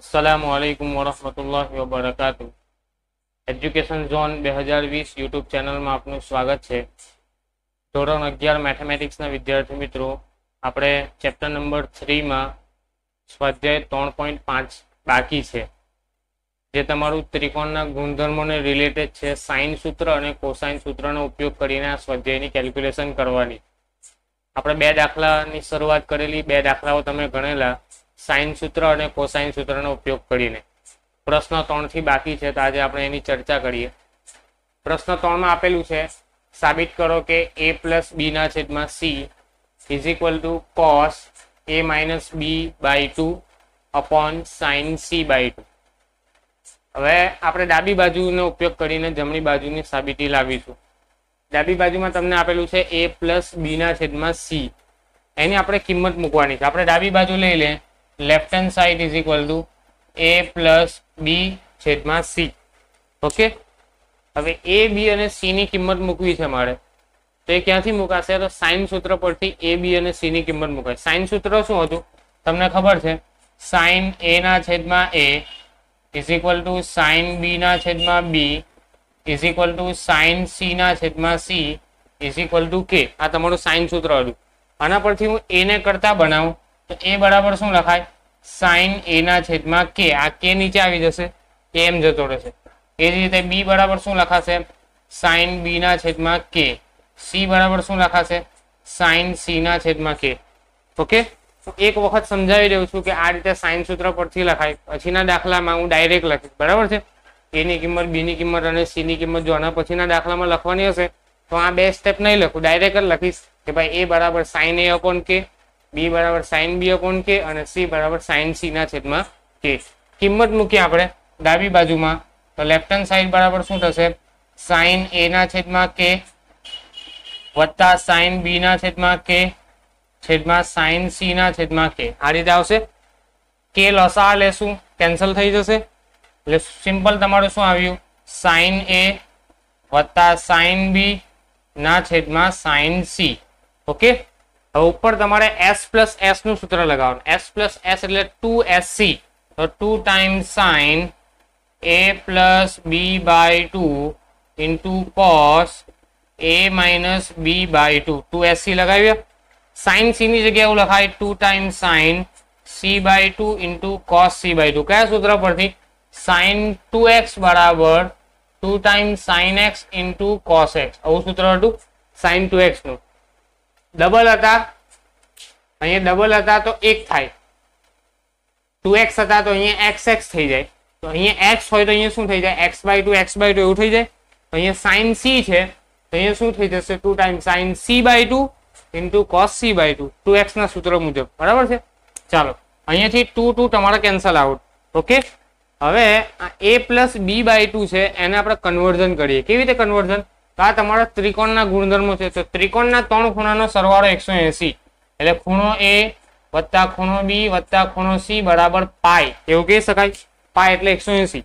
अस्सलामुअलैकुम वरहमतुल्लाहि वबरकातुह। Education zone 2020 YouTube ચેનલમાં આપનું સ્વાગત છે। ધોરણ 11 મેથેમેટિક્સના વિદ્યાર્થી મિત્રો, આપણે ચેપ્ટર નંબર 3 માં સ્વાધ્યાય 3.5 બાકી છે, જે તમારું ત્રિકોણના ગુણધર્મોને રિલેટેડ છે। સાઇન સૂત્ર અને કોસાઇન સૂત્રનો ઉપયોગ કરીને આ સ્વાધ્યાયની કેલ્ક્યુલેશન કરવાની। આપણે બે દાખલાની શરૂઆત કરેલી, બે દાખલાઓ તમે ગણેલા સાઇન સૂત્ર અને કોસાઇન સૂત્રનો ઉપયોગ કરીને। પ્રશ્ન 3 થી બાકી છે, તો આજે આપણે એની ચર્ચા કરીએ। પ્રશ્ન 3 માં આપેલું છે, સાબિત કરો કે a પ્લસ b ના છેદમાં c is equal to cos a minus b by 2 upon sine c by 2। હવે આપણે ડાબી બાજુનો ઉપયોગ કરીને જમણી બાજુની સાબિતી લાવીશું। ડાબી બાજુમાં તમને આપેલું છે a પ્લસ b ના છેદમાં c, એની આપણે કિંમત મૂકવાની છે। આપણે ડાબી બાજુ લઈ લે, left hand side is equal to a plus b છેદમાં c। ઓકે, હવે a b અને c ની કિંમત મૂકવી છે મારે, તો એ ક્યાંથી મુકાશે? તો સાઇન સૂત્ર પરથી a b અને c ની કિંમત મુકાય। સાઇન સૂત્ર શું હતું તમને ખબર છે? સાઇન a ના છેદમાં a is equal to sine b ના છેદમાં b is equal to sine c ના છેદમાં c is equal to k। આ તમારું સાઇન સૂત્ર હતું। આના પરથી હું a ને કરતા બનાવું તો a બરાબર શું લખાય? સાઇન a ના છેદમાં k। આ k નીચે આવી જશે, k એમ જતો રહેશે। એ જ રીતે b બરાબર શું લખાશે? સાઇન b ના છેદમાં k। c બરાબર શું લખાશે? સાઇન c ના છેદમાં k। ઓકે, તો એક વખત સમજાવી દઉં છું કે આ રીતે સાઇન સૂત્ર પરથી લખાય। પછીના દાખલામાં હું ડાયરેક્ટ લખીશ, બરાબર છે? a ની કિંમત, b ની કિંમત અને c ની કિંમત જો આના પછીના દાખલામાં લખવાની હશે તો આ બે સ્ટેપ નહીં લખું, ડાયરેક્ટ જ લખીશ કે ભાઈ a બરાબર sine a upon k, b બરાબર સાઇન b અપોન k અને c બરાબર સાઇન c ના છેદમાં k। કિંમત મૂકીએ આપણે ડાબી બાજુમાં, તો લેફ્ટ હેન્ડ સાઈડ બરાબર શું થશે? સાઇન a ના છેદમાં k વત્તા સાઇન b ના છેદમાં k છેદમાં સાઇન c ના છેદમાં k। આ રીતે આવશે। k લસા લેશું, કેન્સલ થઈ જશે, એટલે સિમ્પલ તમારું શું આવ્યું? સાઇન a વત્તા સાઇન b ના છેદમાં સાઇન c। ઓકે, હવે ઉપર તમારે s પ્લસ s નું સૂત્ર લગાવવાનું। s પ્લસ s એટલે 2sc, તો 2 times sine a plus b by 2 into cos a minus b by 2, 2sc લગાવ્યા। સાઇન c ની જગ્યાએ એવું લખાય 2 times sine c by 2 into cos c by 2। કયા સૂત્ર પરથી? સાઇન 2x બરાબર 2 times sine x into cos x, આવું સૂત્ર હતું સાઇન 2x નું। ડબલ હતા, અહીંયા ડબલ હતા તો 1 થાય, 2x હતા તો અહીંયા xx થઈ જાય, તો અહીંયા x હોય તો અહીંયા શું થઈ જાય? x બાય 2 એવું થઈ જાય। તો અહીંયા સાઇન c છે તો અહીંયા શું થઈ જશે? 2 times sine c by 2 into cos c by 2, 2x ના સૂત્ર મુજબ, બરાબર છે? ચાલો, અહીંયાથી 2 તમારે કેન્સલ આઉટ। ઓકે, હવે a પ્લસ b બાય 2 છે, એને આપણે કન્વર્ઝન કરીએ। કેવી રીતે કન્વર્ઝન? તો આ તમારા ત્રિકોણના ગુણધર્મો છે, તો ત્રિકોણના 3 ખૂણાનો સરવાળો 180, એટલે ખૂણો a વત્તા ખૂણો b વત્તા ખૂણો c બરાબર પાઈ, એવું કહી શકાય। પાઈ એટલે 180,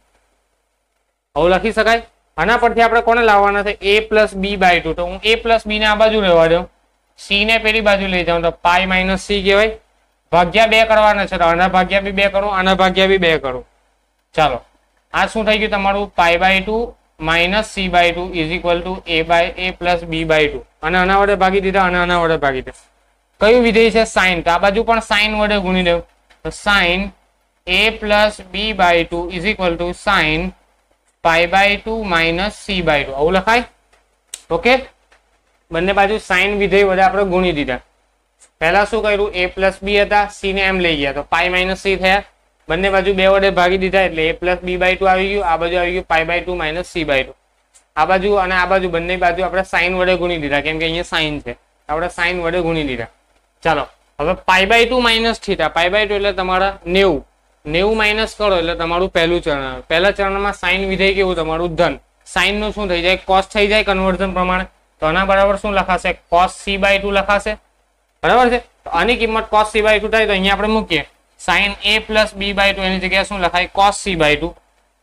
આવું લખી શકાય। આના પરથી આપણે કોને લાવવાના છે? a પ્લસ b બાય 2, તો હું a પ્લસ b ને આ બાજુ લેવા દઉં, c ને પેલી બાજુ લઈ જાઉં તો પાઈ માઇનસ c કહેવાય। ભાગ્યા 2 કરવાના છે, તો આના ભાગ્યા બી 2 કરું, આના ભાગ્યા બી 2 કરું। ચાલો, આ શું થઈ ગયું તમારું? Pi by 2 minus c by 2 is equal to a plus b by 2, અને આના વડે ભાગી દીધા અને આના વડે ભાગી દીધા। કયું વિધેય છે? સાઇન, તો આ બાજુ પણ સાઇન વડે ગુણી દઉં, તો sine a plus b by 2 is equal to sine pi by 2 minus c by 2, આવું લખાય। ઓકે, બંને બાજુ સાઇન વિધેય વડે આપણે ગુણી દીધા। પહેલા શું કર્યું? a પ્લસ b હતા, c ને એમ લઈ ગયા તો પાઈ માઇનસ c થયા, બંને બાજુ 2 વડે ભાગી દીધા એટલે a પ્લસ b બાય 2 આવી ગયું, આ બાજુ આવી ગયું pi by 2 minus c by 2। આ બાજુ અને આ બાજુ બંને બાજુ આપણે સાઇન વડે ગુણી દીધા, કેમ કે અહીંયા સાઇન છે, આપણે સાઇન વડે ગુણી દીધા। ચાલો, હવે pi by 2 minus theta, pi by 2 એટલે તમારા 90 માઇનસ કરો એટલે તમારું પહેલું ચરણ આવે। પહેલા ચરણમાં સાઇન વિધેય કેવું? તમારું ધન। સાઇન નું શું થઈ જાય? કોસ થઈ જાય કન્વર્ઝન પ્રમાણે, તો આના બરાબર શું લખાશે? કોસ c બાય 2 લખાશે, બરાબર છે? તો આની કિંમત કોસ c બાય 2 થાય, તો અહીંયા આપણે મૂકીએ sine a plus b by 2, એની જગ્યાએ શું લખાય? Cos c by 2।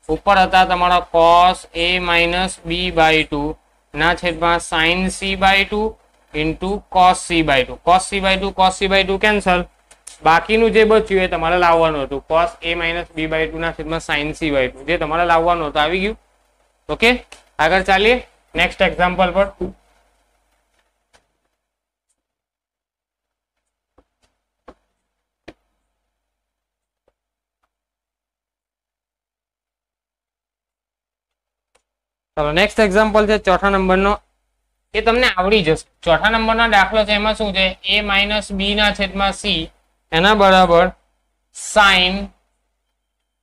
ઉપર હતા તમારા cos a minus b by 2 ના છેદમાં sine c by 2 into cos c by 2, cos c by 2 cancel, બાકીનું જે બચ્યું એ તમારે લાવવાનું હતું cos a minus b by 2 ના છેદમાં sin c બાય 2 જે તમારે લાવવાનું હતું આવી ગયું. ઓકે, આગળ ચાલીએ નેક્સ્ટ એક્ઝામ્પલ પર. ચલો નેક્સ્ટ એક્ઝામ્પલ છે ચોથા નંબરનો, એ તમને આવડી જશે. ચોથા નંબરનો દાખલો છે, એમાં શું છે, a માઇનસ b ના છેદમાં c એના બરાબર sin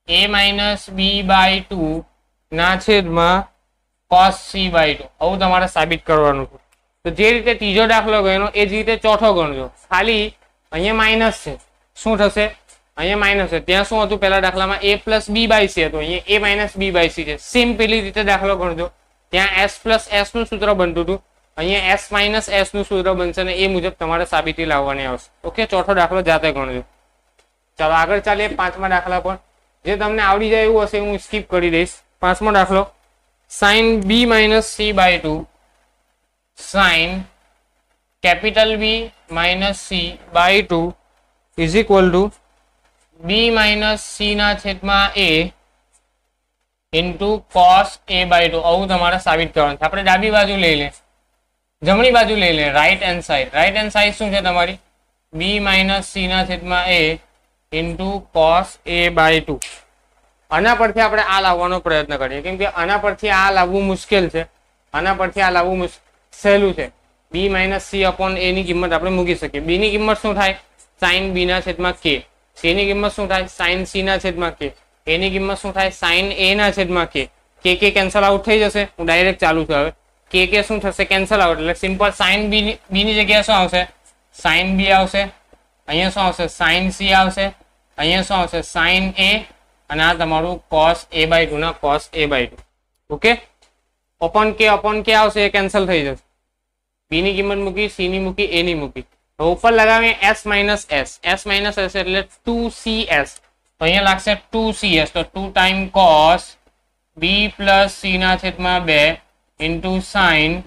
a minus b by 2 ના છેદમાં cos c બાય 2 આવું તમારે સાબિત કરવાનું છે. તો જે રીતે ત્રીજો દાખલો ગયો એ જ રીતે ચોથો ગણજો, ખાલી અહીંયા માઇનસ છે. શું થશે, અહીંયા માઇનસ છે, ત્યાં શું હતું પહેલા દાખલામાં a plus b by c હતું, અહીંયા a minus b by c છે. સેમ પેલી રીતે દાખલો ગણજો, ત્યાં s પ્લસ s નું સૂત્ર બનતું હતું, અહીંયા s માઇનસ s નું સૂત્ર બનશે ને એ મુજબ તમારે સાબિતી લાવવાની આવશે. ઓકે, ચોથો દાખલો જાતે ગણજો. ચાલો આગળ ચાલીએ પાંચમા દાખલા પર. જે તમને આવડી જાય એવું હશે હું સ્કીપ કરી દઈશ. પાંચમો દાખલો, sin b minus c by 2 sin capital B minus c by 2 is equal to b minus c ના છેદમાં a into cos a by 2 આવું તમારે સાબિત કરવાનું છે. આપણે ડાબી બાજુ લઈ લે, જમણી બાજુ લઈ લે, right hand side. Right hand side શું છે તમારી, b માઇનસ c ના છેદમાં a into cos a by 2. આના પરથી આપણે આ લાવવાનો પ્રયત્ન કરીએ, કેમ કે આના પરથી આ લાવવું મુશ્કેલ છે, આના પરથી આ લાવવું સહેલું છે. b minus c upon a ની કિંમત આપણે મૂકી શકીએ. b ની કિંમત શું થાય, sin b ના છેદમાં k. c ની કિંમત શું થાય, sin c ના છેદમાં k. a ની કિંમત શું થાય, sin a ના છેદમાં k. k કેન્સલ આઉટ થઈ જશે. હું ડાયરેક્ટ ચાલુ છું હવે. k શું થશે, કેન્સલ આઉટ, એટલે સિમ્પલ sin b ની જગ્યાએ શું આવશે, sin b આવશે. અહીંયા શું આવશે, sin c આવશે. અહીંયા શું આવશે, sin a, અને આ તમારું cos a બાય 2 ના cos a by 2. Okay, upon k આવશે, એ કેન્સલ થઈ જશે. b ની કિંમત મૂકી, c ની મૂકી, a ની મૂકી. તો ઉપર લગાવીએ s માઇનસ s એટલે 2cs. તો અહીંયા લાગશે 2cs, તો 2 time cos b plus c ના છેદમાં 2 into sin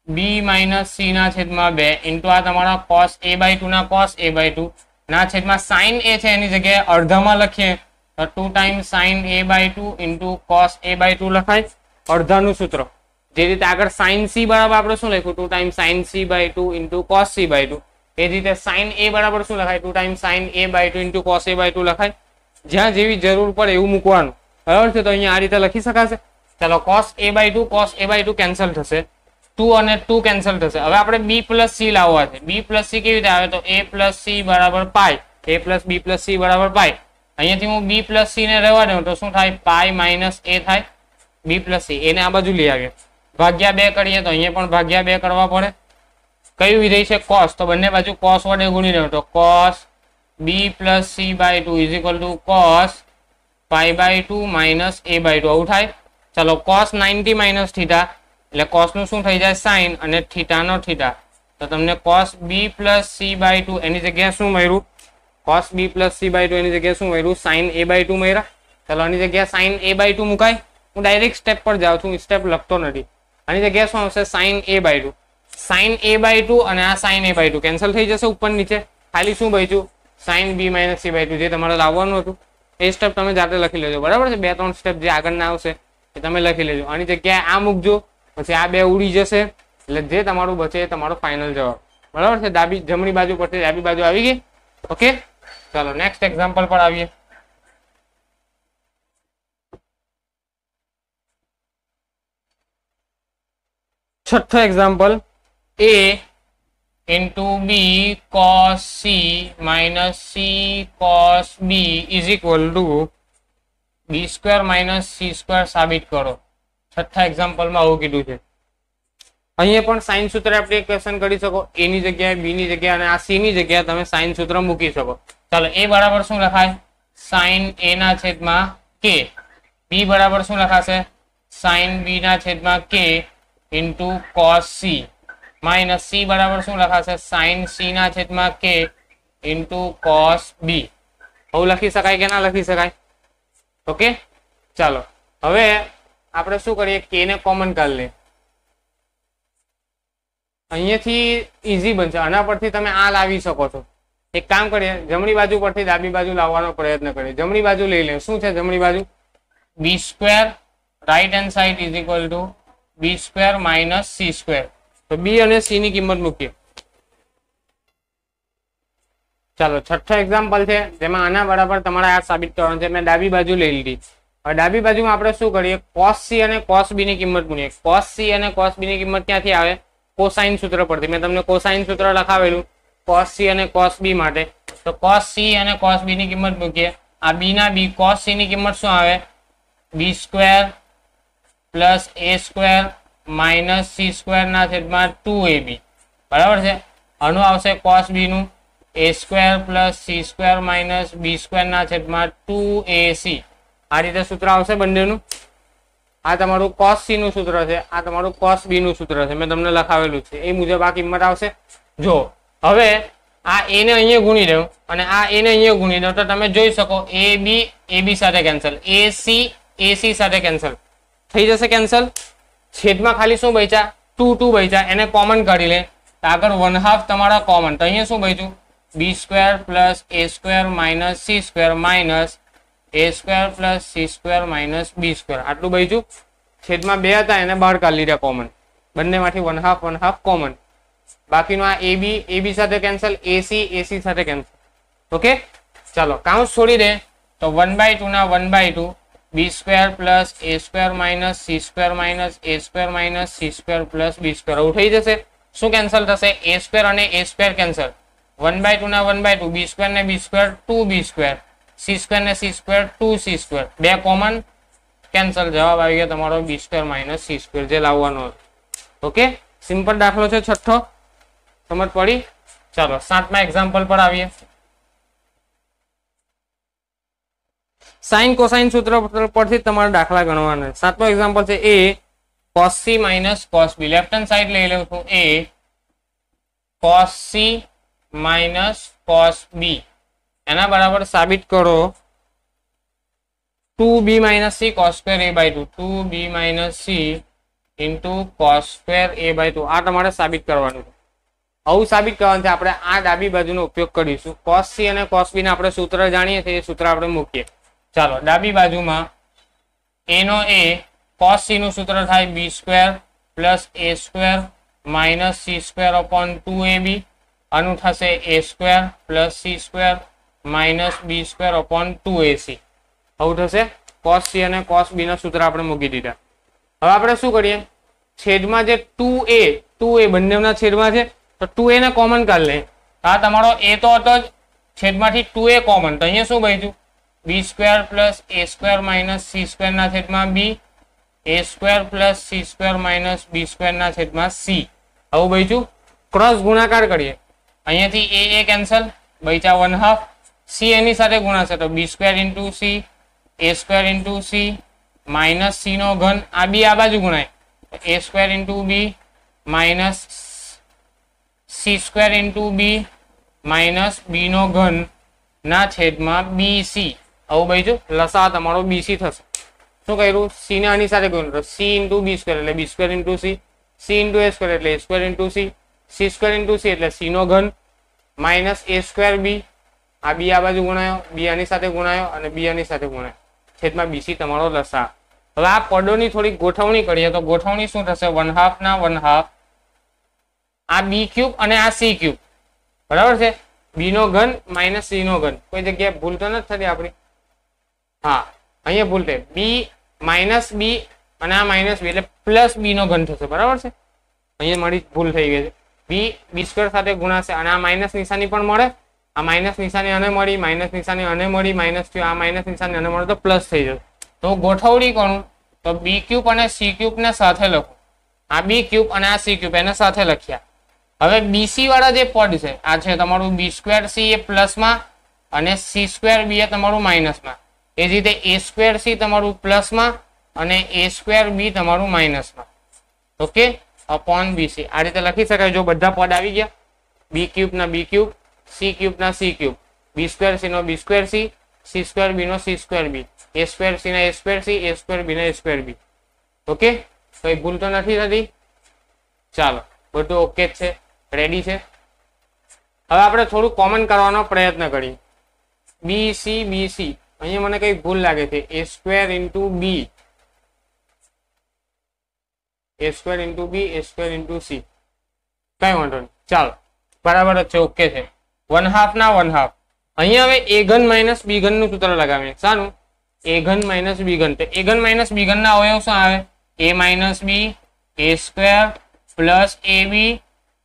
b minus c ના છેદમાં 2 ઇન્ટુ આ તમારા cos a બાય 2 ના cos a બાય 2 ના છેદમાં sin a છે એની જગ્યાએ અડધામાં લખીએ તો 2 time sin a by 2 into cos a by 2 લખાય, અડધાનું સૂત્ર. જે રીતે આગળ sin c બરાબર આપણે શું લખ્યું, 2 time sin c by 2 into cos c by 2. એ જ રીતે sin a બરાબર શું લખાય, 2 time sin a by 2 into cos a by 2 લખાય. જ્યાં જેવી જરૂર પડે એવું મૂકવાનું, બરાબર છે. તો અહીંયા આ રીતે લખી શકાશે. ચાલો cos a બાય 2 કેન્સલ થશે, 2 અને 2 કેન્સલ થશે. હવે આપણે b પ્લસ c લાવવા છે. b પ્લસ c કેવી રીતે આવે, તો a પ્લસ c બરાબર પાઈ, a plus b plus c બરાબર પાઈ. અહીંયાથી હું b પ્લસ c ને રહેવા દઉં તો શું થાય, પાઈ માઇનસ a થાય, b પ્લસ c. એને આ બાજુ લઈ આવીએ, ભાગ્યા 2 કરીએ તો અહીંયા પણ ભાગ્યા 2 કરવા પડે. કયું વિધેય છે, cos, તો બંને બાજુ cos વડે ગુણી દઉં તો cos b plus c by 2 is equal to cos pi by 2 minus a by 2 આવું થાય. ચાલો cos 90 માઇનસ થીટા એટલે cos નું શું થઈ જાય, sin, અને થીટા નો થીટા. તો તમને cos b plus c by 2 એની જગ્યાએ શું મળ્યું, cos b plus c by 2 એની જગ્યાએ શું મળ્યું, sin a બાય 2 મળ્યા. ચાલો આની જગ્યાએ sin a બાય 2 મુકાય. હું ડાયરેક્ટ સ્ટેપ પર જાઉં છું, સ્ટેપ લખતો નથી. આની જગ્યાએ શું આવશે, sin a by 2. sin a by 2 અને આ sin a બાય 2 કેન્સલ થઈ જશે ઉપર નીચે, ખાલી શું બચ્યું, sin b minus c by 2 જે તમારે લાવવાનું હતું. એ સ્ટેપ તમે જાતે લખી લેજો, બરાબર છે. 2-3 સ્ટેપ જે આગળના આવશે એ તમે લખી લેજો. આની જગ્યાએ આ મૂકજો, પછી આ 2 ઉડી જશે, એટલે જે તમારું બચે એ તમારો ફાઇનલ જવાબ, બરાબર છે. જમણી બાજુ પરથી ડાબી બાજુ આવી ગઈ. ઓકે, ચાલો નેક્સ્ટ એક્ઝામ્પલ પર આવીએ. છઠ્ઠો example, a into b cos c minus c cos b is equal to b square minus c square સાબિત કરો. છઠ્ઠા એક્ઝામ્પલમાં આવું કીધું છે. અહીંયા પણ સાઇન સૂત્ર એપ્લિકેશન કરી શકો, a ની જગ્યાએ, b ની જગ્યાએ, અને આ c ની જગ્યાએ તમે સાઇન સૂત્ર મૂકી શકો. ચાલો a બરાબર શું લખાય, sin a ના છેદમાં k. b બરાબર શું લખાશે, sin b ના છેદમાં k into cos c. Minus c બરાબર શું લખાશે, sin c ના છેદમાં k ઇન્ટુ cos b. આવું લખી શકાય કે ના લખી શકાય. ઓકે, ચાલો હવે આપણે શું કરીએ, k ને કોમન કાઢી લઈએ. અહીંયાથી ઈઝી બનશે, આના પરથી તમે આ લાવી શકો છો. એક કામ કરીએ, જમણી બાજુ પરથી ડાબી બાજુ લાવવાનો પ્રયત્ન કરીએ. જમણી બાજુ લઈ લે. શું છે જમણી બાજુ? B square right hand side is equal to b square minus C square. તો બી અને સી ની કિંમત મૂકીએ. ચાલો છઠ્ઠો એક્ઝામ્પલ છે જેમાં આના બરાબર તમારે આ સાબિત કરવાનું છે. મેં ડાબી બાજુ લઈ લીધી. હવે ડાબી બાજુમાં આપણે શું કરીએ? cos c અને cos b ની કિંમત મૂકીએ. cos c અને cos b ની કિંમત ક્યાંથી આવે? કોસાઇન સૂત્ર પરથી. મેં તમને કોસાઇન સૂત્ર લખાવેલું cos c અને cos b માટે. તો cos c અને cos b ની કિંમત મૂકીએ. આ b ના b, cos c ની કિંમત શું આવે? b square plus a square minus c square ના છેદમાં 2ab. બરાબર છે. આનું આવશે cos b નું a square plus c square minus b square ના છેદમાં 2ac. આ રીતે સૂત્ર આવશે બંનેનું. આ તમારું cos c નું સૂત્ર છે, આ તમારું cos b નું સૂત્ર છે. મેં તમને લખાવેલું છે એ મુજબ આ કિંમત આવશે. જો હવે આ a ને અહીંયા ગુણી દઉં અને આ a ને અહીંયા ગુણી દઉં તો તમે જોઈ શકો ab સાથે કેન્સલ, ac સાથે કેન્સલ થઈ જશે. કેન્સલ. છેદમાં ખાલી શું બચ્યા? 2 બચ્યા. એને કોમન કાઢી લે તો આગળ 1/2 તમારા કોમન. તો અહીંયા શું બચ્યું? b square plus a square minus c square minus a square plus c square minus b square. આટલું બચ્યું. છેદમાં 2 હતા એને બહાર કાઢી લીધા કોમન. બંનેમાંથી 1/2 કોમન. બાકીનું આ ab સાથે કેન્સલ, ac સાથે કેન્સલ. ઓકે ચાલો કાઉન્સ છોડી દે તો 1/2 ના 1/2 b square plus a square minus c square minus a square minus c square plus b square. આવું થઈ જશે. શું કેન્સલ થશે? a સ્ક્વેર અને a સ્ક્વેર કેન્સલ. 1/2 ના 1/2 b સ્ક્વેર ને b square 2b square, c square ને c square 2c square. બે કોમન કેન્સલ. જવાબ આવી ગયો તમારો b square minus c square જે લાવવાનો. ઓકે સિમ્પલ દાખલો છે છઠ્ઠો. સમજ પડી? ચાલો સાતમા એક્ઝામ્પલ પર આવીએ. સાઇન કોસાઇન સૂત્ર પરથી તમારે દાખલા ગણવાના. સાતમો એક્ઝામ્પલ છે a cos c minus cos b. Left hand side લઈ લઉં છું. a cos c minus cos b એના બરાબર સાબિત કરો 2b minus c cos square a/2. 2b minus c into cos square a/2. આ તમારે સાબિત કરવાનું છે. આવું સાબિત કરવાનું છે. આપણે આ ડાબી બાજુનો ઉપયોગ કરીશું. cos c અને cos b ના આપણે સૂત્ર જાણીએ છીએ, એ સૂત્ર આપણે મૂકીએ. ચાલો ડાબી બાજુમાં a no a, cos c નું સૂત્ર થાય b square plus a square minus c square upon 2ab. આનું થશે a square plus c square minus b square upon 2ac. આવું થશે. cos c અને cos b ના સૂત્ર આપણે મૂકી દીધા. હવે આપણે શું કરીએ? છેદમાં જે 2a બંનેના છેદમાં છે તો 2a ને કોમન કાઢી લે. આ તમારો a તો હતો જ, છેદમાંથી 2a કોમન. તો અહીંયા શું બચ્યું? b square plus a square minus c square ના છેદમાં b, a square plus c square minus b square ના છેદમાં c. આવું બચ્યું. ક્રોસ ગુણાકાર કરીએ. અહીંયાથી a કેન્સલ, બચ્યા 1/2. c એની સાથે ગુણાશે તો b square into c, a square into c minus c નો ઘન. આ b આ બાજુ ગુણાય a square into b minus c square into b minus b નો ઘન ના છેદમાં bc. આવું બચ્યું. લસા તમારો bc થશે. શું કર્યું? c ને આની સાથે ગુણ્યું તો c ઇન્ટુ b સ્ક્વેર એટલે b square into c, c into a square એટલે a square into c, c square into c એટલે c નો ઘન માઇનસ a સ્ક્વેર b. આ b આ બાજુ ગુણાયો, b આની સાથે ગુણાયો અને b આની સાથે ગુણાયો. છેદમાં bc તમારો લસા. હવે આ પદોની થોડી ગોઠવણી કરીએ તો ગોઠવણી શું થશે? 1/2 ના 1/2 આ b ક્યુબ અને આ c ક્યુબ. બરાબર છે. b નો ઘન માઇનસ c નો ઘન. કોઈ જગ્યાએ ભૂલ તો નથી થતી આપણી? હા અહીંયા ભૂલ થઈ. b માઇનસ b અને આ માઇનસ b એટલે પ્લસ b નો ઘન થશે. બરાબર છે. અહીંયા મારી ભૂલ થઈ ગઈ છે. b સ્ક્વેર સાથે ગુણાશે અને આ માઇનસ નિશાની પણ મળે. આ માઇનસ નિશાની આને મળી, માઇનસ નિશાની આને મળી, માઇનસ થયું. આ માઇનસ નિશાની આને મળે તો પ્લસ થઈ જશે. તો ગોઠવણી કરું તો b ક્યુબ અને c ક્યુબ ને સાથે લખું. આ b ક્યુબ અને આ c ક્યુબ એને સાથે લખ્યા. હવે bc વાળા જે પદ છે આ છે તમારું b સ્ક્વેર c એ પ્લસમાં અને c સ્ક્વેર b એ તમારું માઇનસમાં. એ જ રીતે a સ્ક્વેર c તમારું પ્લસમાં અને a સ્ક્વેર b તમારું માઇનસમાં. Okay upon bc. આ રીતે લખી શકાય જો બધા પદ આવી ગયા. b ક્યુબ ના b ક્યુબ, c ક્યુબ ના c cube, b square c નો b square c, c square b નો c square b, a square c ના a square c, a square b ના a સ્ક્વેર b. ઓકે કઈ ભૂલ તો નથી થતી? ચાલો બધું ઓકે જ છે, રેડી છે. હવે આપણે થોડું કોમન કરવાનો પ્રયત્ન કરીએ. BC BC અહીંયા મને કઈ ભૂલ લાગે છે. A square into B, A square into B, A square into C. કઈ વાંધો નહીં, ચાલો બરાબર જ છે, ઓકે છે. 1/2 ના 1/2. અહીંયા હવે a ઘન માઇનસ b ઘન નું સૂત્ર લગાવીએ. શાનું? a ઘન માઇનસ b ઘન. તો a ઘન માઇનસ b ઘન ના અવયવ શું આવે? a minus b, a square plus ab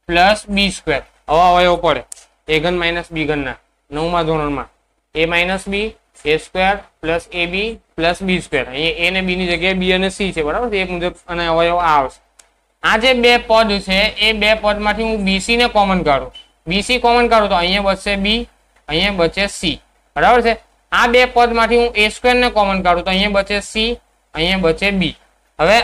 plus b square. આવા અવયવ પડે a ઘન માઇનસ b ઘન ના 9મા ધોરણમાં. a minus b, a square plus ab plus b square. અહીંયા a ને b ની જગ્યાએ b અને c છે, બરાબર છે. એ મુજબ અને અવયવ આ આવશે. આ જે બે પદ છે એ બે પદમાંથી હું bc ને કોમન કાઢું. bc કોમન કાઢું તો અહીંયા બચશે b, અહીંયા બચે c, બરાબર છે. આ બે પદમાંથી હું a સ્ક્વેર ને કોમન કાઢું તો અહીંયા બચે c, અહીંયા બચે b. હવે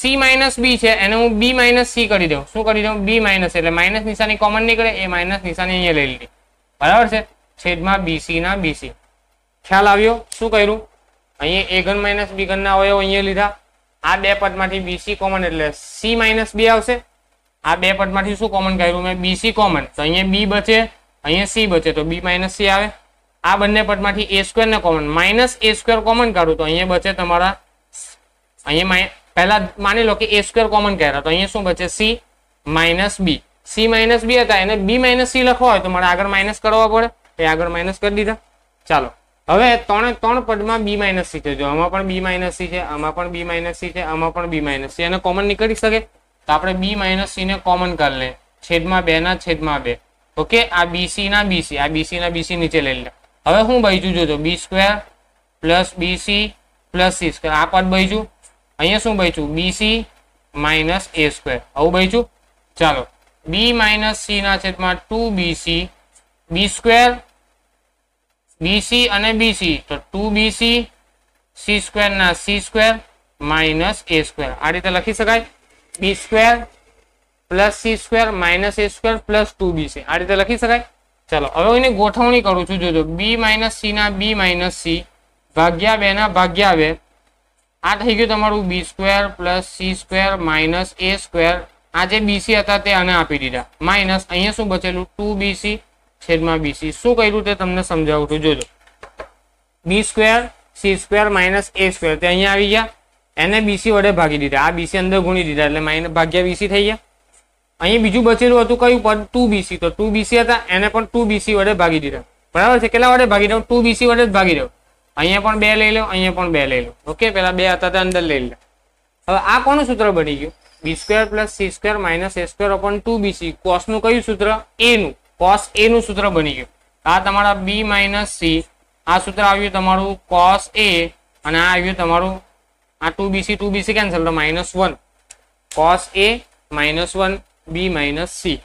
c માઇનસ b છે એને હું b માઇનસ c કરી દઉં. શું કરી દઉં? b માઇનસ, એટલે માઇનસ નિશાની કોમન નીકળે, એ માઇનસ નિશાની અહીંયા લઈ લીધી, બરાબર છે. છેદમાં bc ના bc. ખ્યાલ આવ્યો? શું કર્યું? અહીંયા a ઘન માઇનસ b ઘન ના અવયવ અહીંયા લીધા. આ બે પદમાંથી bc કોમન એટલે c માઇનસ b આવશે. આ બે પદમાંથી શું કોમન કાઢ્યું મેં? bc કોમન, તો અહીંયા b બચે, અહીંયા c બચે, તો b માઇનસ c આવે. આ બંને પદમાંથી a સ્ક્વેર ને common, minus a square common કાઢું તો અહીંયા બચે તમારા, અહીંયા પહેલા માની લો કે a સ્ક્વેર કોમન કાઢ્યા તો અહીંયા શું બચે? c minus b. c minus b હતા એને b માઇનસ c લખવા હોય તો મારે આગળ માઇનસ કરવા પડે, એ આગળ માઇનસ કરી દીધા. ચાલો હવે ત્રણ પદમાં b માઇનસ c છે. જો આમાં પણ b માઇનસ c છે, આમાં પણ b માઇનસ c છે, આમાં પણ b માઇનસ c. એને કોમન નીકળી શકે તો આપણે b માઇનસ c ને કોમન કરી લે. છેદમાં 2 ના છેદમાં 2. ઓકે, આ bc ના bc, આ bc ના bc નીચે લઈ લે. હવે હું બચ્યું જોજો, b square plus bc plus c square. આ પદ બચ્યું. અહીંયા શું બચ્યું? bc minus a square. આવું બચ્યું. ચાલો b માઇનસ c ના છેદમાં 2bc, b સ્ક્વેર bc અને bc તો 2bc, c સ્ક્વેર ના c square minus a square. આ રીતે લખી શકાય. b square plus c square minus a square plus 2bc. આ રીતે લખી શકાય. ચાલો હવે એની ગોઠવણી કરું છું. જોજો, b માઇનસ c ના b માઇનસ c ભાગ્યા 2 ના ભાગ્યા 2. આ થઈ ગયું તમારું b square plus c square minus a square. આ જે bc હતા તે આને આપી દીધા, માઇનસ અહીંયા શું બચેલું? 2bc છેદમાં bc. શું કર્યું તે તમને સમજાવું છું. જોજો, b square c square minus a square તે અહીંયા આવી ગયા, એને bc વડે ભાગી દીધા, આ bc અંદર ગુણી દીધા એટલે માઇનસ ભાગ્યા bc થઈ ગયા. અહીં બીજું બચેલું હતું કયું પદ? 2bc. તો 2bc હતા એને પણ 2bc વડે ભાગી દીધા, બરાબર છે. કેટલા વડે ભાગી દઉં? 2bc વડે જ ભાગી દઉં. અહીંયા પણ 2 લઈ લો, અહીંયા પણ 2 લઈ લો. ઓકે, પેલા 2 હતા તે અંદર લઈ લો. હવે આ કોનું સૂત્ર બની ગયું? b square plus c square minus a square upon 2bc. Cos નું કયું સૂત્ર? a નું. cos a નું સૂત્ર બની ગયું. આ તમારા b માઇનસ c, આ સૂત્ર આવ્યું તમારું cos a, અને આ આવ્યું તમારું આ 2bc કેન્સલ તો -1 cos a -1 b minus c,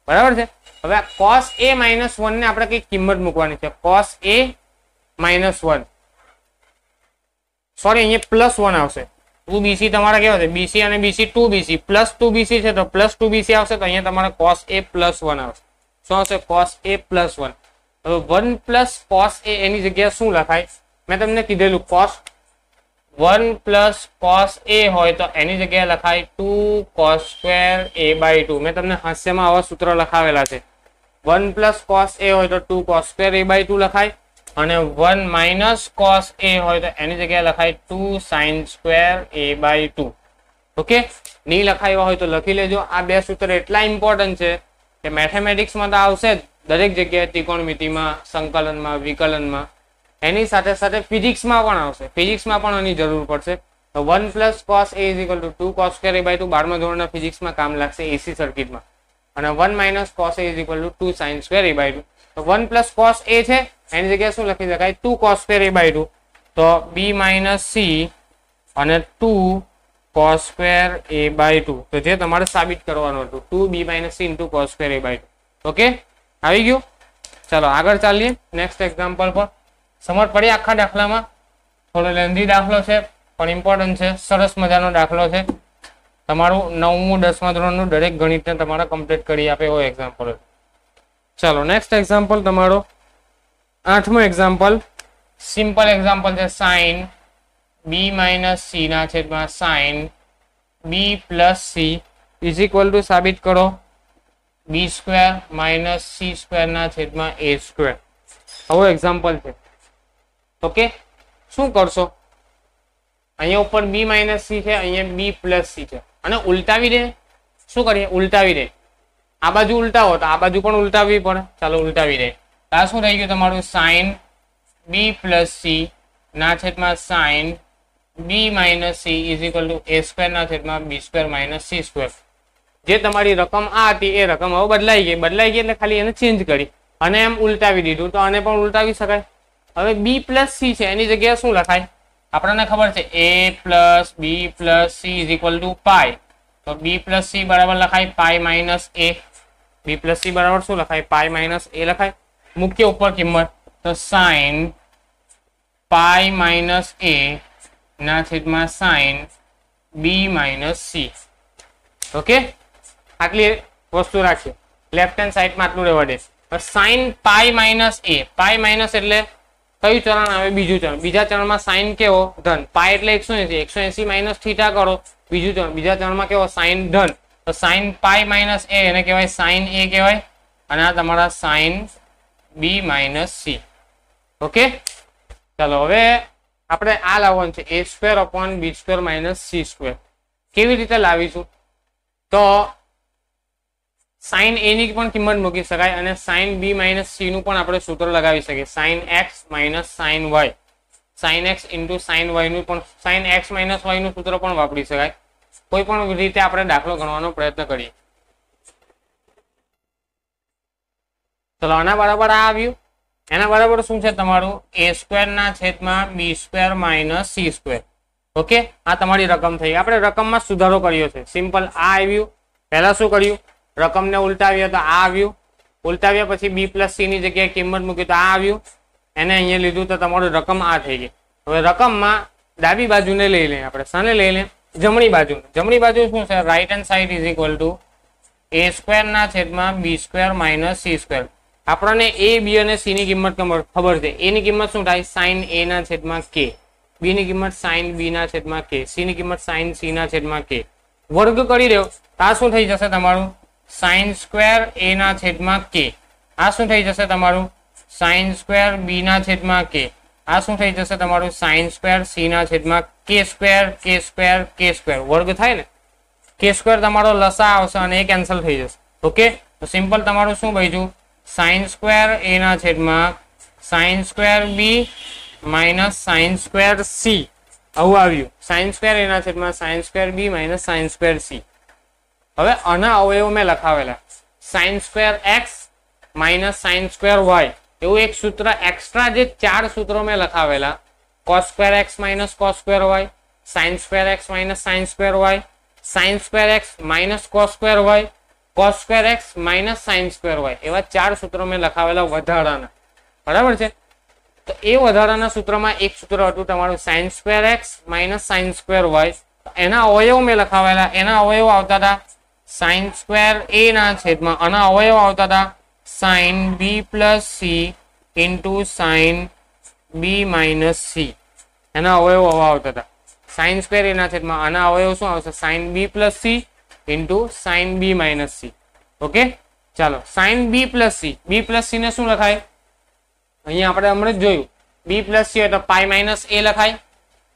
બરાબર છે. હવે cos a -1 ને આપણે કઈ કિંમત મૂકવાની છે? cos a -1, સોરી અહીંયા +1 આવશે. 2bc તમારા કેવા છે? bc અને bc 2bc પ્લસ 2bc છે તો પ્લસ 2bc આવશે, તો અહીંયા તમારે cos a +1 આવશે. શું આવશે? cos a +1. હવે 1 પ્લસ cos a એની જગ્યાએ શું લખાય? મેં તમને કીધેલું cos 1 પ્લસ cos a હોય તો એની જગ્યાએ લખાય 2 cos સ્ક્વેર a/2. મેં તમને હાસ્યમાં આવા સૂત્ર લખાવેલા છે. 1 પ્લસ cos a હોય તો 2 cos સ્ક્વેર a/2 લખાય, અને 1 માઇનસ cos a હોય તો એની જગ્યાએ લખાય 2 sin સ્ક્વેર a/2. ઓકે, નહીં લખાયા હોય તો લખી લેજો. આ બે સૂત્ર એટલા ઇમ્પોર્ટન્ટ છે કે મેથેમેટિક્સમાં તો આવશે જ દરેક જગ્યાએ, ત્રિકોણમિતિમાં, સંકલનમાં, વિકલનમાં. એની સાથે સાથે ફિઝિક્સમાં પણ આવશે, ફિઝિક્સમાં પણ એની જરૂર પડશે. તો 1 plus cos a = 2 cos square a/2 12મા ધોરણના ફિઝિક્સમાં કામ લાગશે એસી સર્કિટમાં. અને 1 minus cos a = 2 sin square a/2. તો 1 પ્લસ cos a છે એની જગ્યાએ શું લખી શકાય? 2 cos સ્ક્વેર a/2. તો b માઇનસ c અને 2 cos સ્ક્વેર a/2. તો જે તમારે સાબિત કરવાનું હતું 2b minus c * cos square a/2. Okay, આવી ગયું. ચાલો આગળ ચાલીએ નેક્સ્ટ એક્ઝામ્પલ પર. સમજ પડી આખા દાખલામાં? થોડો લેન્ધી દાખલો છે પણ ઇમ્પોર્ટન્ટ છે. સરસ મજાનો દાખલો છે. તમારું 9મું 10મા ધોરણનું દરેક ગણિતને તમારે કમ્પ્લીટ કરી આપે એવો એક્ઝામ્પલ. ચાલો નેક્સ્ટ એક્ઝામ્પલ તમારો 8મો એક્ઝામ્પલ. સિમ્પલ એક્ઝામ્પલ છે. sin b માઇનસ c ના છેદમાં sin b plus c is equal two સાબિત કરો બી સ્ક્વેર માઇનસ સી સ્ક્વેર ના છેદમાં એ સ્ક્વેર. આવું એક્ઝામ્પલ છે. ઓકે, શું કરશો? અહીંયા ઉપર બી માઇનસ સી છે, અહીંયા બી પ્લસ સી છે, અને ઉલટાવી દે. શું કરીએ? ઉલટાવી દે. આ બાજુ ઉલટાવો તો આ બાજુ પણ ઉલટાવવી પડે. ચાલો ઉલટાવી દે. આ શું થઈ ગયું તમારું? સાઇન બી પ્લસ સી ના છેદમાં sine B minus C is equal to A square ના છેદમાં બી સ્ક્વેર માઇનસ સી સ્ક્વેર. જે તમારી રકમ આ હતી એ રકમ હવે બદલાઈ ગઈ એટલે ખાલી એને ચેન્જ કરી અને એમ ઉલટાવી દીધું, તો આને પણ ઉલટાવી શકાય. હવે બી પ્લસ સી છે એની જગ્યાએ શું લખાય? આપણને ખબર છે a plus B plus C is equal to pi. તો બી પ્લસ સી બરાબર લખાય pi minus A. B plus C બરાબર શું લખાય? પાઈ માઇનસ એ લખાય. મુખ્ય ઉપર કિંમત તો સાઇન પાઈ માઇનસ એ ના છેદમાં sine B minus C. Okay, આટલી વસ્તુ રાખીએ. લેફ્ટ હેન્ડ સાઈડમાં આટલું રહેવા દે. Sine pi minus A. Pi minus એટલે કયું ચરણ આવે? બીજું ચરણ. બીજા ચરણમાં સાઇન કેવો? ધન. પાઈ એટલે 180. 180 માઇનસ થીટા કરો. બીજું ચરણ. બીજા ચરણમાં કેવો? સાઇન ધન. તો સાઇન પાઈ માઇનસ એ એને કહેવાય સાઇન એ કહેવાય, અને આ તમારા sine B minus C. Okay, ચાલો હવે આપણે આ લાવવાનું છે A square upon B square minus C square. કેવી રીતે લાવીશું? તો સાઇન એ ની પણ કિંમત મૂકી શકાય અને સાઇન બી માઇનસ સી નું પણ આપણે સૂત્ર લગાવી શકીએ. Sine X minus sine Y. Sine X into sine Y નું પણ, સાઇન એક્સ માઇનસ વાય નું સૂત્ર પણ વાપરી શકાય. કોઈ પણ રીતે આપણે દાખલો ગણવાનો પ્રયત્ન કરીએ. ચલો આના બરાબર આ આવ્યું. એના બરાબર શું છે તમારું? એ સ્ક્વેર ના છેદમાં બી square minus C square. Okay, આ તમારી રકમ થઈ. આપણે રકમમાં સુધારો કર્યો છે. સિમ્પલ આ આવ્યું. પહેલા શું કર્યું? રકમને ઉલટાવ્યા તો આ આવ્યું. ઉલટાવ્યા પછી બી પ્લસ સી ની જગ્યાએ કિંમત મૂકી તો આ આવ્યું. એને અહીંયા લીધું તો તમારું રકમ આ થઈ ગઈ. હવે રકમમાં ડાબી બાજુને લઈ લઈએ આપણે. શાને લઈ લઈએ? જમણી બાજુ. જમણી બાજુ શું છે? Right hand side is equal to A square ના છેદમાં બી સ્ક્વેર માઇનસ સી સ્ક્વેર. આપણને એ બી અને સી ની કિંમત ખબર છે. એ ની કિંમત શું થાય? સાઇન એ ના છેદમાં કે. બી ની કિંમત સાઇન બી ના છેદમાં કે. સી ની કિંમત સાઇન સી ના છેદમાં કે. વર્ગ કરી દો તો આ શું થઈ જશે તમારું? સાઇન સ્ક્વેર એ ના છેદમાં કે. આ શું થઈ જશે તમારું? સાઇન સ્ક્વેર બી ના છેદમાં કે. આ શું થઈ જશે તમારું? સાઇન સ્ક્વેર સી ના છેદમાં કે સ્ક્વેર કે સ્ક્વેર કે સ્ક્વેર. વર્ગ થાય ને, કે સ્ક્વેર તમારો લસા આવશે અને એ કેન્સલ થઈ જશે. ઓકે, તો સિમ્પલ તમારું શું બન્યું? સાઇન સ્ક્વેર એ ના છેદમાં sine square b minus sine square c. આવું આવ્યું. સાઇન સ્ક્વેર એ ના છેદમાં sine square b minus sine square c. હવે આના અવયવ મેં લખાવેલા sine square x minus sine square y. એવું એક સૂત્ર એક્સ્ટ્રા, જે 4 સૂત્રો મેં લખાવેલા. Cos square x minus cos square y, sine square x minus sine square y, sine square x minus cos square y, cos square x minus sine square Y. એવા 4 સૂત્રો મેં લખાવેલા વધારાના. બરાબર છે? તો એ વધારાના સૂત્રમાં એક સૂત્ર હતું તમારું sine square x minus sine square Y. એના અવયવ મેં લખાવેલા. એના અવયવ આવતા હતા સાઇન સ્ક્વેર એ ના છેદમાં, આના અવયવ આવતા હતા સાઇન બી plus C into sine B minus C. એના અવયવ આવતા હતા સાઇન સ્ક્વેર એ ના છેદમાં, આના અવયવ શું આવશે? સાઇન બી plus C into sine B minus C. Okay, ચાલો સાઇન બી plus C. B plus C ને શું લખાય? અહીંયા આપણે હમણાં જ જોયું. બી પ્લસ સી હોય તો પાઈ માઇનસ એ લખાય,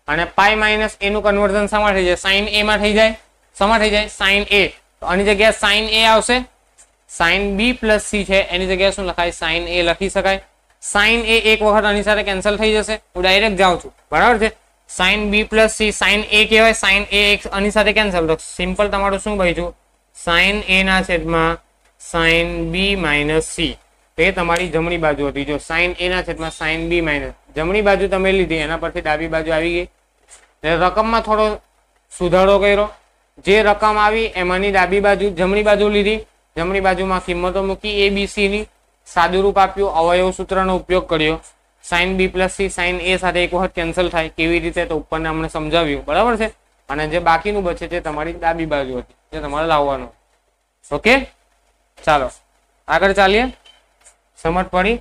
અને પાઈ માઇનસ એ નું કન્વર્ઝન શામાં થઈ જાય? સાઇન એ માં થઈ જાય. શામાં થઈ જાય? સાઇન એ. તો આની જગ્યાએ સાઇન એ આવશે. સાઇન બી પ્લસ સી છે એની જગ્યાએ શું લખાય? સાઇન એ લખી શકાય. સાઇન એ એક વખત આની સાથે કેન્સલ થઈ જશે. હું ડાયરેક્ટ જાઉં છું. બરાબર છે? Sine B plus C sine a કહેવાય. સાઇન એ એક આની સાથે કેન્સલ. તો સિમ્પલ તમારું શું બન્યું? સાઇન એ ના છેદમાં સાઇન બી માઇનસ સી. તો એ તમારી જમણી બાજુ હતી. જો સાઇન એ ના છેદમાં સાઇન બી માઇનસ, જમણી બાજુ તમે લીધી, એના પરથી ડાબી બાજુ આવી ગઈ. રકમમાં થોડો સુધારો કર્યો. જે રકમ આવી એમાંની ડાબી બાજુ જમણી બાજુ લીધી. જમણી બાજુમાં કિંમતો મૂકી એ બી સી ની. સાદું રૂપ આપ્યું. અવયવ સૂત્રનો ઉપયોગ કર્યો. Sine B plus C sine A સાથે એક વખત કેન્સલ થાય. કેવી રીતે? તો ઉપરને અમને સમજાવ્યું. બરાબર છે? અને જે બાકીનું બચે છે તમારી ડાબી બાજુ હતી, જે તમારે લાવવાનું. ઓકે, ચાલો આગળ ચાલીએ. સમજ પડી?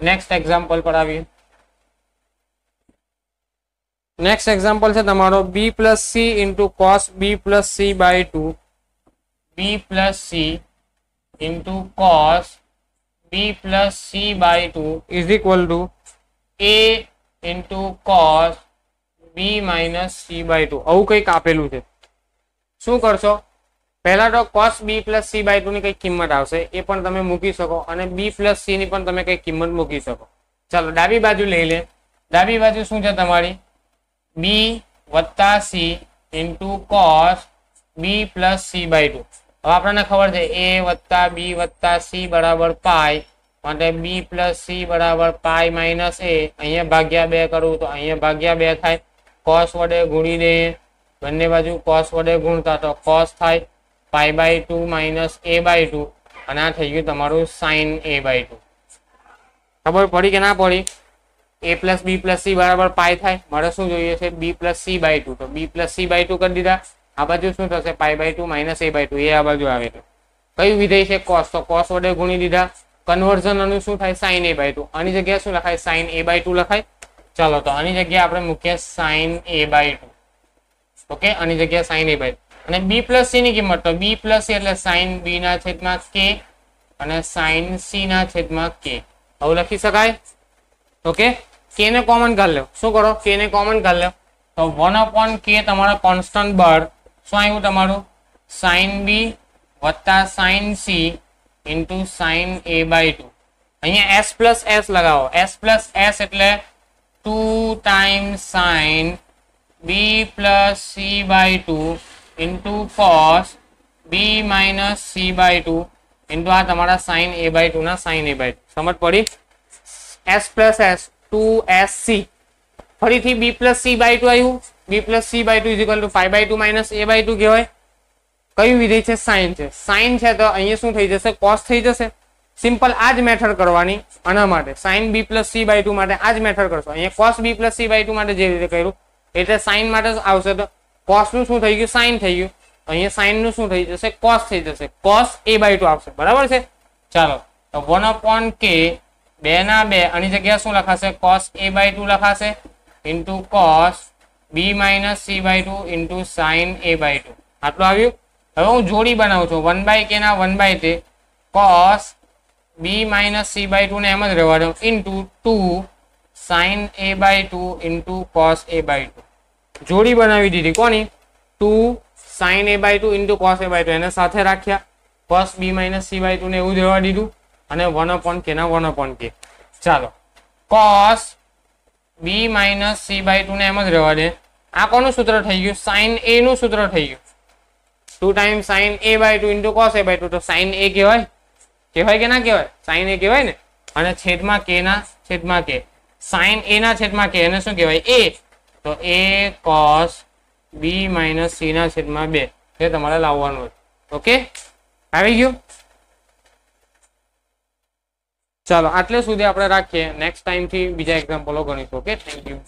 નેક્સ્ટ એક્ઝામ્પલ પર આવીએ. નેક્સ્ટ એક્ઝામ્પલ છે તમારો b plus C into cos b plus c by 2. b plus c into cos b plus c by 2 is equal to a into cos b minus c by 2. આવું કંઈક આપેલું છે. શું કરશો? પહેલા તો cos b plus c by 2 ની કઈ કિંમત આવશે એ પણ તમે મૂકી શકો અને b plus c ની પણ તમે કઈ કિંમત મૂકી શકો. ચાલો ડાબી બાજુ લઈ લે. ડાબી બાજુ શું છે તમારી? b વત્તા c into cos b plus c by 2. હવે આપણને ખબર છે a વત્તા b વત્તા c બરાબર પાઈ, માટે b plus c બરાબર પાઈ માઇનસ a. અહીંયા ભાગ્યા 2 કરું તો અહીંયા ભાગ્યા 2 થાય. cos વડે ગુણી દઈએ, બંને બાજુ cos વડે ગુણતા તો cos થાય pi by 2 minus a by 2 અને આ થઈ ગયું તમારું sin a બાય 2. ખબર પડી કે ના પડી? a plus b plus c બરાબર પાઈ થાય. મારે શું જોઈએ છે? b plus c by 2. તો b પ્લસ c બાય 2 કરી દીધા. આ બાજુ શું થશે? Pi by 2 minus a by 2. એ આ બાજુ આવે તો કયું વિધેય છે? cos. તો cos વડે ગુણી દીધા. કન્વર્ઝન આનું શું થાય? sin a by 2. આની જગ્યાએ શું લખાય? sin a બાય 2 લખાય. ચાલો તો આની જગ્યાએ આપણે મૂકીએ sin a બાય 2. ઓકે, આની જગ્યાએ sin a બાય 2 અને b પ્લસ c ની કિંમત તો b પ્લસ c એટલે sin b ના છેદમાં k અને sin c ના છેદમાં k. આવું લખી શકાય. ઓકે, k ને કોમન કાઢ લો. શું કરો? k ને કોમન કાઢ લો તો 1/k તમારો કોન્સ્ટન્ટ બળ શું આવ્યું તમારું? sin b વત્તા sin c into sin a by 2. અહીંયા s પ્લસ s લગાવો. s પ્લસ s એટલે 2 times sin b plus c by 2 into cos b minus c by 2 into આ તમારા sin a by 2 ના sin a by 2. સમજ પડી? s plus s 2sc. ફરીથી b plus c by 2 આવ્યું. b plus c by 2 is equal to 5 by 2 minus a by 2 કહેવાય. કયું વિધેય છે? sin છે. sin છે તો અહીંયા શું થઈ જશે? cos થઈ જશે. સિમ્પલ આ જ મેથડ કરવાની આના માટે. sin b plus c by 2 માટે આ જ મેથડ કરશો. અહીંયા cos b plus c by 2 માટે જે રીતે કર્યું એટલે sin માટે આવશે તો cos નું શું થઈ ગયું? sin થઈ ગયું. અહીંયા sin નું શું થઈ જશે? cos થઈ જશે. cos a by 2 આવશે. બરાબર છે? ચાલો તો 1/k 2 ના 2 આની જગ્યાએ શું લખાશે? cos a by 2 લખાશે into cos b minus c by 2 into sin a by 2. આટલું આવ્યું. હવે હું જોડી બનાવું છું 1/k ના 1/k cos b minus c by 2 ને એમ જ રહેવા દઉં into 2 sin a by 2 into cos a by 2. જોડી બનાવી દીધી. કોની? 2 sin a by 2 into cos a by 2 એને સાથે રાખ્યા. cos b minus c by 2 ને એવું જ રહેવા દીધું અને 1/k ના 1/k. ચાલો cos b minus c by 2 ને એમ જ રહેવા દે. આ કોનું સૂત્ર થઈ ગયું? sin a નું સૂત્ર થઈ ગયું. 2 times sin a by 2 into cos a by 2 તો sin a કહેવાય. કહેવાય કે ના કહેવાય? sin a કહેવાય ને. અને છેદમાં k ના છેદમાં k. sin a ના છેદમાં k એને શું કહેવાય? a. તો a cos b minus c ના છેદમાં 2 એ તમારે લાવવાનું હોય. ઓકે, આવી ગયું. ચાલો આટલે સુધી આપણે રાખીએ. નેક્સ્ટ ટાઈમ થી બીજા એક્ઝામ્પલો ગણીશું. Okay, thank you.